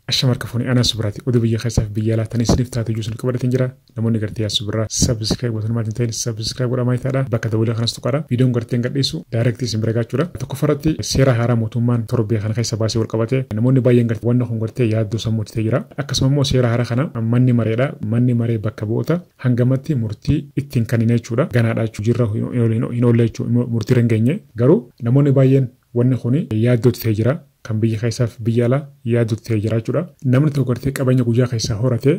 الشمر كفوني أنا سبراتي ودو بيجي خسف بيجي لا تاني سنيف تاتو جوسن كبر تنجرا نموني قرتي سبرا سبسكرايب وتن ما تنتين سبسكرايب ولا ما يتعدا بكتب ولا خلاص تقرا فيديو قرتين قديسو دايركت سمبرجا تشورا تكفرتي سيرا هارا موتومان تربي خان خيسا باسي والقبته نموني باين قرت وانا خون قرتي يادو سموت تجرا أكسم مو سيرا هارا خنا ماني مري بكبوتا هنجمتي مرتي اتين كانينه تشورا غانا تشجرا ينولي مرتي رنجينه غارو نموني باين وانا خوني يادو تجرا kan biyya keessaa fi biyya alaa yaadutti jiraachudha. Namni tokko gartee qabeenya guyyaa keessaa horate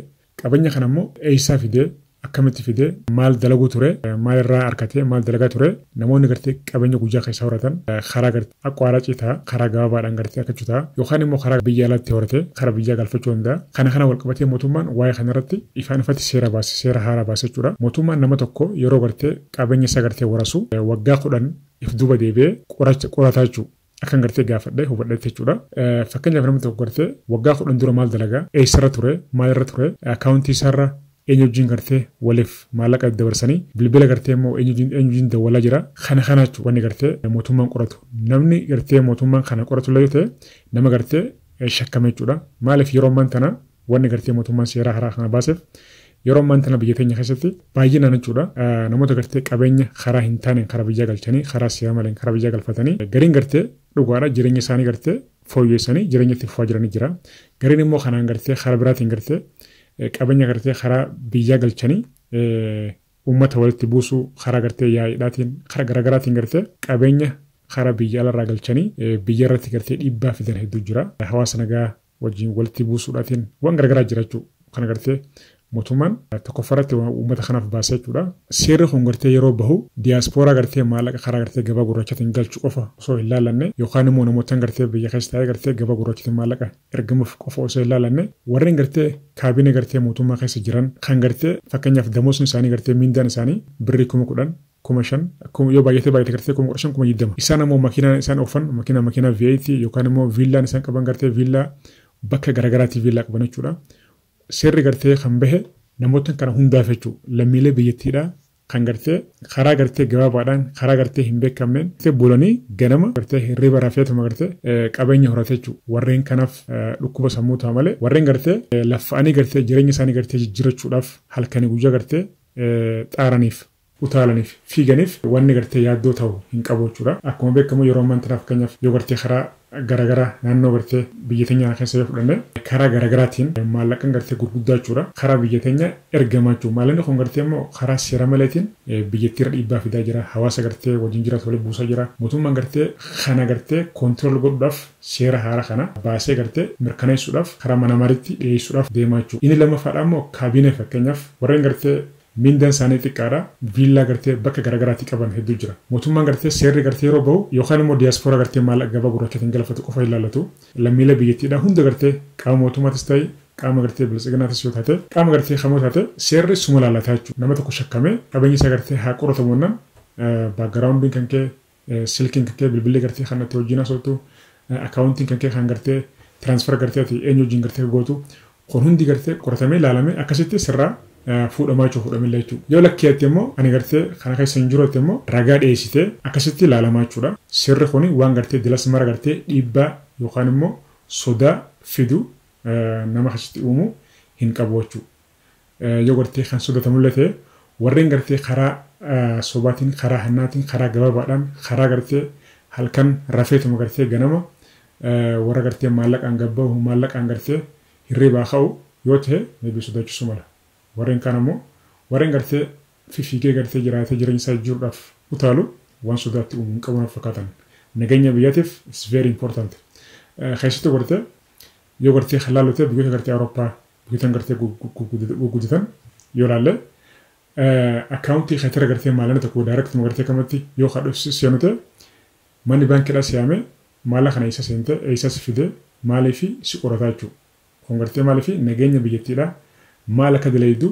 qabeenya kana immoo eessaa fidee akkamitti fidee maal dalaguu ture maal irraa argatee maal dalagaa ture namoonni gartee qabeenya guyyaa keessaa horatan karaa gartee aqwaara citaa karaa gabaabaadhaan gartee akka citaa yookaan immoo karaa biyya alaatti horate karaa biyyaa galfachuu danda'a. Kana wal qabatee mootummaan waa'ee kanarratti ifaan ifatti seera haaraa baasee jechuudha. Mootummaan nama tokko yeroo gartee qabeenya isaa gartee warasu waggaa 10 if duuba deebi'ee qorataa jechuudha. Akan gartee gaafadhe hubadhe jechuudha. Fakkeenyaaf namni tokko gartee waggaa 10 dura maal dalagaa eessarra ture maal irra ture akaawuntii isaarra eenyujiin gartee waliif maallaqa dabarsanii bilbila gartee immoo eenyujiin dawwalaa jira kana jechuudha wanni gartee mootummaan qoratu namni gartee mootummaan kana qoratu illee ta'e nama gartee shakkame jechuudha. Maaliif yeroo ammaan tana wanni gartee mootummaan seera haaraa kana baaseef yeroo ammaan tana biyya teenya keessatti baay'inaan jechuudha namoota gartee qabeenya karaa hin taane karaa biyyaa galchanii karaa siyaa malee karaa biyyaa galfatanii gariin gartee dhugaadha jireenya isaanii gartee fooyyessanii jireenya itti fufaa jiranii jira. Gariin immoo kanaan gartee karaa biraatiin gartee qabeenya gartee karaa biyyaa galchanii uummata walitti buusuu karaa gartee yaa'idhaatiin karaa garaagaraatiin gartee qabeenya karaa biyya alarraa galchanii biyya irratti gartee dhiibbaa fidan hedduu jira. Hawaasa nagaa wajjin walitti buusuudhaatiin waan garagaraa jira jechuudha. Kana gartee mootummaan tokkoffaratti uummata kanaaf baasee jechuudha. Seerri kun gartee yeroo bahu diiyaaspooraa gartee maallaqa karaa gartee gabaa gurraachaatiin galchuu qofa osoo hin laallanne yookaan immoo namoota gartee biyya keessa taa'ee gartee gabaa gurraachaatiin maallaqa ergamuuf qofa osoo hin laallanne warreen gartee kaabinee gartee mootummaa keessa jiran kan gartee fakkeenyaaf damoosni isaanii gartee mindaan isaanii birrii 10,000 5,000 yoo baay'ate gartee 15,000 20,000 isaan immoo makiinaa isaan oofan makiinaa V8 yookaan immoo viillaan isaan qaban gartee viillaa bakka garaagaraatii viillaa qaban jechuudha. Seerri gartee kan bahe namoota kana hundaaf jechuudha. Lammiilee biyyattiidha kan gartee karaa gartee gabaabaadhaan karaa gartee hin beekamneen bulanii ganama gartee hirriba rafeetuma gartee qabeenya horate jechuudha. Warreen kanaaf dhukkuba sammuu ta'a malee warreen gartee laffa'anii gartee jireenya isaanii gartee jijjiirachuudhaaf halkanii guyyaa gartee xaaraniif utaalaniif fiiganiif wanni gartee yaaddoo ta'u hin qabu jechuudha. Akkuma beekamu yeroo ammaan tanaaf fakkeenyaaf yoo gartee karaa garagaraa naannoo gartee biyya teenya keessa yoo fudhanne karaa garagaraatiin maallaqan gartee gurguddaa jechuudha. Karaa biyya teenya ergamaa jechuudha. Maallaqni kun gartee immoo karaa seera maleetiin biyyattiirra dhiibbaa fidaa jira. Hawaasa gartee wajjin jiraatu waliin buusaa jira. Mootummaan gartee kana gartee koontirool godhuudhaaf seera haaraa kana baasee gartee mirkaneessuudhaaf karaa mana mariitti dhiyeessuudhaaf deemaa jechuudha. Inni lammaffaadhaa immoo kaabinee fakkeenyaaf warreen gartee mindaan isaanii xiqqaadha viillaa gartee bakka garagaraatti qaban hedduu jira. Mootummaan gartee seerri gartee yeroo bahu yookaan immoo diiyaaspooraa gartee maallaqa gabaa gurraachaatiin galfatu qofa ilaallatu lammiilee biyyattiidha hunda gartee qaama mootummaatis ta'e qaama gartee bilisiginaatis yoo taate qaama gartee kamoo taate seerri suma laalataa jechuudha. Nama tokko shakkamee qabeenya isaa gartee haa qoratamuunnan baagaraawundiin kan kee silkiin kan kee bilbilli gartee kan itti wajjin haasoftu akaawuntiin kan kee kan gartee tiraansfara gartee ati eenyu wajjin gartee gootu kun hundi gartee qoratamee ilaalamee akkasitti sirraa fuudhamaa fuudhamillee jechuudha. Yoo lakkiyaatti immoo ani gartee kana keessa hin jirutti immoo ragaa dhiyeessitee akkasitti ilaalamaa jechuudha. Seerri kun waan gartee dilas mara gartee dhiibbaa yookaan immoo sodaa fidu nama keessatti uumu hin qabu jechuudha. Yoo gartee kan sodatamullee ta'e warreen gartee karaa sobaatiin karaa hannaatiin karaa gabaabaadhaan karaa gartee halkan rafeetuma gartee ganama warra gartee maallaqaan gabbaa'u maallaqaan gartee hirribaa ka'u yoo ta'e meebii sodaachisu mala. Warreen kaan ammoo warreen gartee fiigee gartee jiraatee jireenya isaa jijjiiruudhaaf utaalu waan sodaatti uumu hin qabu fakkaatan. Nageenya biyyaatiif is very important. Keessattuu gartee yoo gartee halaaluu ta'e biyyoota gartee Awurooppaa biyyoota gartee guguddatan yoo ilaalle akaawuntii keetira gartee maallaqni tokko daayireektii gartee kamatti yoo kadhu seenu ta'e manni baankiidhaa si'aamee maallaqa kana eessa seente eessas fidee maaliif si qorataa jechuudha. Kun gartee maaliif nageenya biyyattiidhaa maal akka daleedu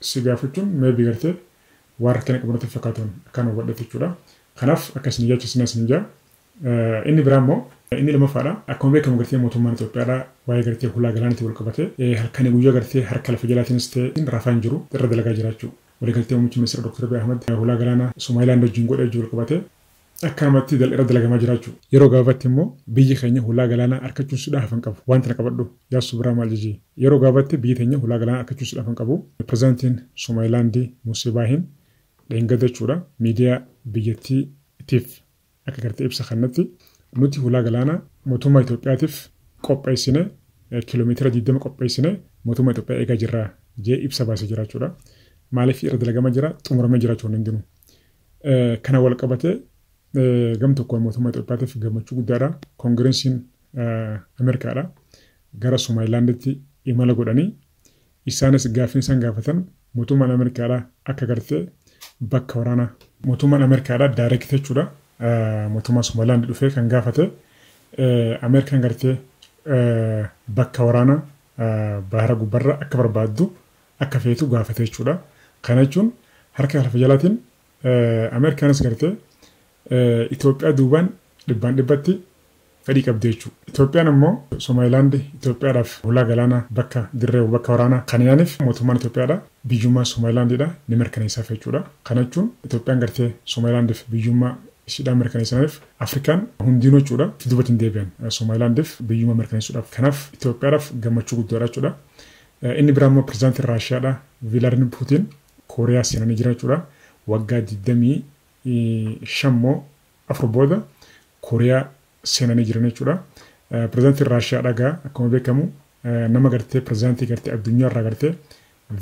si gaafachuun meebii gartee waan rakkina qabanatti fakkaatuun akkaan hubadhatu jechuudha. Kanaaf akkasii jechisina isin jaa. Inni biraa immoo inni lammaffaadha. Akkuma beekamu gartee mootummaan Itoophiyaadhaa waa'ee gartee hulaa galaanaatti wal qabate halkanii guyyaa gartee harka lafa jalaatiinis ta'e rafaan jiru irra dalagaa jira jechuudha. Walii galtee muummichi ministeera Dr. Abiy Ahmed hulaa galaanaa Somaliilaand wajjin godhee jiru wal qabate akkanumatti irra dalagamaa jiraachuu. Yeroo gabaabatti immoo biyyi keenya hulaa galaanaa harkachuun sudhaa hafan qabu. Wanta na qabadhu yaasuu biraa maal jijii. Yeroo gabaabatti biyyi keenya hulaa galaanaa harkachuun sudhaa hafan qabu. Pirezidaantiin Somalilaandii Musee Baahiin dheengaddachuudha. Miidiyaa biyyattiitiif akka gartee ibsa kanatti nuti hulaa galaanaa mootummaa Itoophiyaatiif qopheessine kiiloomeetira 20 qopheessine mootummaa Itoophiyaa eegaa jirra jee ibsa baasee jiraachuudha. Maaliif irra dalagamaa jira xumuramee jiraachuu hin jiru. Kana wal qabatee gam tokkoon mootummaa Itoophiyaatiif gammachuu guddaadha. Koongireesiin Ameerikaadha. Gara Somalilaanditti imala godhanii isaanis gaaffii isaan gaafatan mootummaan Ameerikaadha akka gartee bakka waraanaa mootummaan Ameerikaadha daayireektii jechuudha. Mootummaa Somalilaand dhufee kan gaafate Ameerikaan gartee bakka waraanaa bahara gubbarra akka barbaaddu akka feetu gaafate jechuudha. Kana jechuun harka lafa jalaatiin Ameerikaanis gartee Itoophiyaa duubaan dhibbatti fedhii qabdi jechuudha. Itoophiyaan immoo Somalilaand Itoophiyaadhaaf hulaa galaanaa bakka dirree bakka waraanaa kan yaaniif mootummaan Itoophiyaadha biyyummaa Somalilaandidha ni mirkaneessaaf jechuudha. Kana jechuun Itoophiyaan gartee Somalilaandiif biyyummaa ishiidhaan mirkaneessaniif Afrikaan hundinuu jechuudha. Duubatti hin deebi'an Somalilaandiif biyyummaa mirkaneessuudhaaf. Kanaaf Itoophiyaadhaaf gammachuu guddaadha jechuudha. Inni biraa immoo pirezidaantiin Raashiyaadha Vilaadimiir Puutiin Kooriyaa seenanii jira jechuudha. Waggaa 25 afur booda Kooriyaa seenanii jiran jechuudha. Pirezidaantiin Raashiyaadha gaa akkuma beekamu nama gartee pirezidaantii gartee addunyaarraa gartee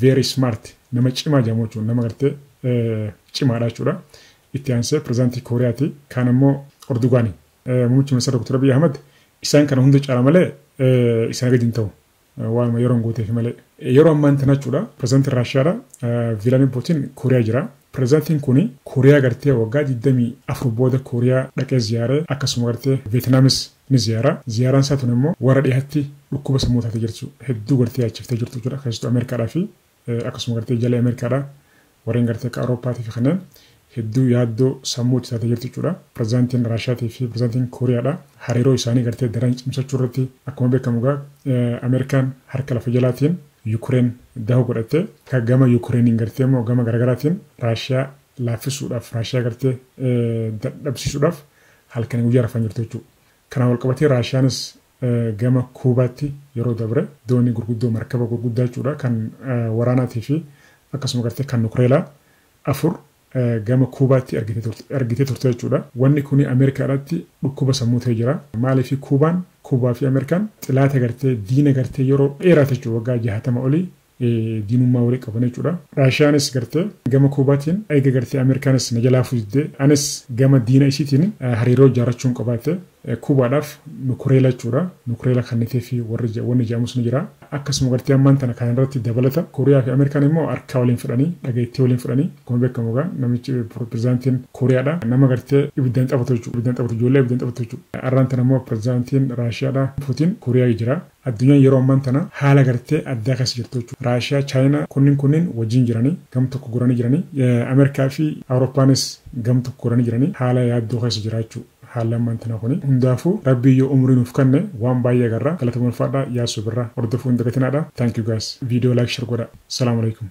very smart nama cimaa jedhamu jechuudha. Nama gartee cimaadha jechuudha. Itti aansee pirezidaantii Kooriyaati. Kaan immoo Erdogaani. Muummichi ministeera Dr. Abiy Ahmed isaan kana hunda caala malee isaan gadi hin ta'u. Waanuma yeroo gooteef malee. Yeroo ammaan tana jechuudha. Pirezidaantiin Raashiyaadha Vilaadimiir Puutiin Kooriyaa jira. Pirezidaantiin kuni Kooriyaa gartee waggaa 24 booda Kooriyaa dhaqee ziyaaree akkasuma gartee Veetinaamis ni ziyaara. Ziyaaraan isaa tun immoo warra dhiyaatti dhukkuba sammuu taatee jirtu hedduu gartee yaachiftee jirtu jechuudha. Keessattuu Ameerikaadhaa fi akkasuma gartee jala Ameerikaadhaa warreen gartee akka Awurooppaatii fi kanneen hedduu yaaddoo sammuu taatee jirtu jechuudha. Pirezidaantiin Raashiyaatii fi pirezidaantiin Kooriyaadha. Hariiroo isaanii gartee daran cimsachuu irratti akkuma beekamu gaa Ameerikaan harka lafa jalaatiin Yukureen dahoo godhattee kan gama Yukureeniin gartee immoo gama garaagaraatiin Raashiyaa laaffisuudhaaf Raashiyaa gartee dadhabsiisuudhaaf halkanii guyyaa rafan jirtu jechuudha. Kanaan wal qabatee Raashiyaanis gama Kuubaatti yeroo dabre doonii gurguddoo markaba gurguddaa jechuudha kan waraanaatii fi akkasuma gartee kan Nukureelaa 4 gama Kuubaatti argitee turte jechuudha. Wanni kuni Ameerikaadhaatti dhukkuba sammuu ta'ee jira. Maaliif Kuubaa fi Ameerikaan xilaata gartee diina gartee yeroo dheeraate jechuudha waggaa 60 olii diinummaa walii qaban jechuudha. Raashiyaanis gartee gama Kuubaatiin eega gartee Ameerikaanis na jalaa fuudhee anis gama diina isiitiin hariiroo ijaarrachuun qabaate Kuubaadhaaf Nukureela jechuudha. Nukureela kannitee fi wanni jedhamus ni jira. Akkasuma gartee ammaan tana kan irratti dabalata Kooriyaa fi Ameerikaan immoo harkaa waliin fudhanii dhageettii waliin fudhanii akkuma beekamu gaa namichi pirezidaantiin Kooriyaadha nama gartee ibiddaan taphatu jechuudha. Ibiddaan taphatu ijoollee ibiddaan taphatu jechuudha. Arraan tana immoo pirezidaantiin Raashiyaadha Puutiin Kooriyaa jira. Addunyaan yeroo ammaan tana haala gartee addaa keessa jirtu jechuudha. Raashiyaa, Chaayinaa kunniin wajjin jiranii gam tokko goranii jiranii Ameerikaa fi Awurooppaanis gam tokko goranii jiranii haala yaaddoo keessa jiraachuu. Haala ammaan tana kuni hundaafuu rabbii yoo umrii nuuf kenne waan baay'ee agarra galata mulfaadha yaasuu birraa hordofuun dagatinaadha. Thank you guys. Video like share godha. Assalamu alaikum.